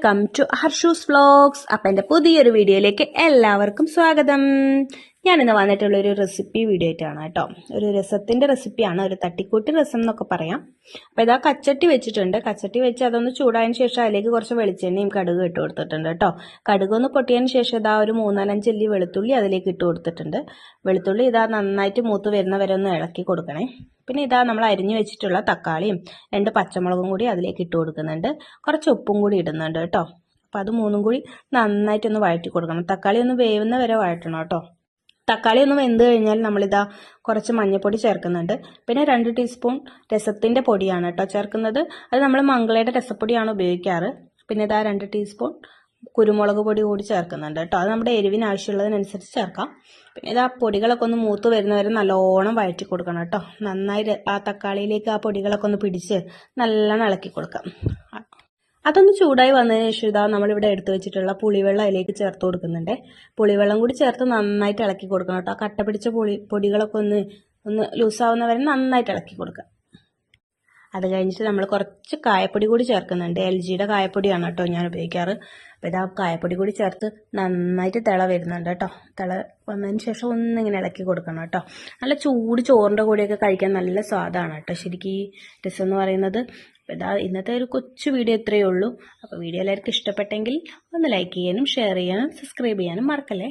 Welcome to ഹർഷൂസ് vlogs. അപ്പം എൻ്റെ പുതിയൊരു വീഡിയോയിലേക്ക് എല്ലാവർക്കും സ്വാഗതം. ഞാനിന്ന് വന്നിട്ടുള്ള ഒരു റെസിപ്പി വീഡിയോ ആയിട്ടാണ് കേട്ടോ. ഒരു രസത്തിൻ്റെ റെസിപ്പിയാണ്, ഒരു തട്ടിക്കൂട്ടി രസം എന്നൊക്കെ പറയാം. അപ്പോൾ ഇതാ കച്ചട്ടി വെച്ചിട്ടുണ്ട്. കച്ചട്ടി വെച്ച് അതൊന്ന് ചൂടായതിന് ശേഷം അതിലേക്ക് കുറച്ച് വെളിച്ചെണ്ണയും കടുക് ഇട്ട് കൊടുത്തിട്ടുണ്ട് കേട്ടോ. കടുക് ഒന്ന് പൊട്ടിയതിന് ശേഷം ഇതാ ഒരു 3-4 അല്ലി വെളുത്തുള്ളി അതിലേക്ക് ഇട്ട് കൊടുത്തിട്ടുണ്ട്. വെളുത്തുള്ളി ഇതാ നന്നായിട്ട് മൂത്ത് വരുന്ന വരെ ഒന്ന് ഇളക്കി കൊടുക്കണേ. പിന്നെ ഇതാ നമ്മൾ അരിഞ്ഞു വെച്ചിട്ടുള്ള തക്കാളിയും 2 പച്ചമുളകും കൂടി അതിലേക്ക് ഇട്ട് കൊടുക്കുന്നുണ്ട്. കുറച്ച് ഉപ്പും കൂടി ഇടുന്നുണ്ട് കേട്ടോ. അപ്പോൾ അത് മൂന്നും കൂടി നന്നായിട്ടൊന്ന് വഴറ്റി കൊടുക്കണം. തക്കാളി ഒന്ന് വേവുന്ന വരെ വഴറ്റണം കേട്ടോ. തക്കാളി ഒന്ന് വെന്ത് കഴിഞ്ഞാൽ നമ്മളിതാ കുറച്ച് മഞ്ഞൾപ്പൊടി ചേർക്കുന്നുണ്ട്. പിന്നെ 2 ടീസ്പൂൺ രസത്തിൻ്റെ പൊടിയാണ് കേട്ടോ ചേർക്കുന്നത്. അത് നമ്മൾ മംഗളയുടെ രസപ്പൊടിയാണ് ഉപയോഗിക്കാറ്. പിന്നെ ഇതാ 2 ടീസ്പൂൺ കുരുമുളക് പൊടി കൂടി ചേർക്കുന്നുണ്ട് കേട്ടോ. അത് നമ്മുടെ എരിവിന് ആവശ്യമുള്ളതിനനുസരിച്ച് ചേർക്കാം. പിന്നെ ഇത് ആ പൊടികളൊക്കെ ഒന്ന് മൂത്ത് വരുന്നവരെ നല്ലോണം വഴറ്റി കൊടുക്കണം കേട്ടോ. നന്നായി ആ തക്കാളിയിലേക്ക് ആ പൊടികളൊക്കെ ഒന്ന് പിടിച്ച് നല്ലോണം ഇളക്കി കൊടുക്കാം. അതൊന്ന് ചൂടായി വന്നതിന് ശേഷം ഇതാ നമ്മളിവിടെ എടുത്തു വെച്ചിട്ടുള്ള പുളിവെള്ളം അതിലേക്ക് ചേർത്ത് കൊടുക്കുന്നുണ്ട്. പുളിവെള്ളം കൂടി ചേർത്ത് നന്നായിട്ട് ഇളക്കി കൊടുക്കണം കേട്ടോ. കട്ട പിടിച്ച പൊടികളൊക്കെ ഒന്ന് ലൂസാവുന്നവരെ നന്നായിട്ട് ഇളക്കി കൊടുക്കാം. അത് കഴിഞ്ഞിട്ട് നമ്മൾ കുറച്ച് കായപ്പൊടി കൂടി ചേർക്കുന്നുണ്ട്. LGയുടെ കായപ്പൊടിയാണ് കേട്ടോ ഞാൻ ഉപയോഗിക്കാറ്. അപ്പോൾ ഇതാ കായപ്പൊടി കൂടി ചേർത്ത് നന്നായിട്ട് തിള വരുന്നുണ്ട് കേട്ടോ. തിള വന്നതിന് ശേഷം ഒന്നിങ്ങനെ ഇളക്കി കൊടുക്കണം കേട്ടോ. നല്ല ചൂട് ചോറിൻ്റെ കൂടെയൊക്കെ കഴിക്കാൻ നല്ല സ്വാദാണ് കേട്ടോ ശരിക്കും ഈ രസം എന്ന് പറയുന്നത്. അപ്പോൾ ഇതാ ഇന്നത്തെ ഒരു കൊച്ചു വീഡിയോ ഇത്രയേ ഉള്ളൂ. അപ്പോൾ വീഡിയോ എല്ലാവർക്കും ഇഷ്ടപ്പെട്ടെങ്കിൽ ഒന്ന് ലൈക്ക് ചെയ്യാനും ഷെയർ ചെയ്യാനും സബ്സ്ക്രൈബ് ചെയ്യാനും മറക്കല്ലേ.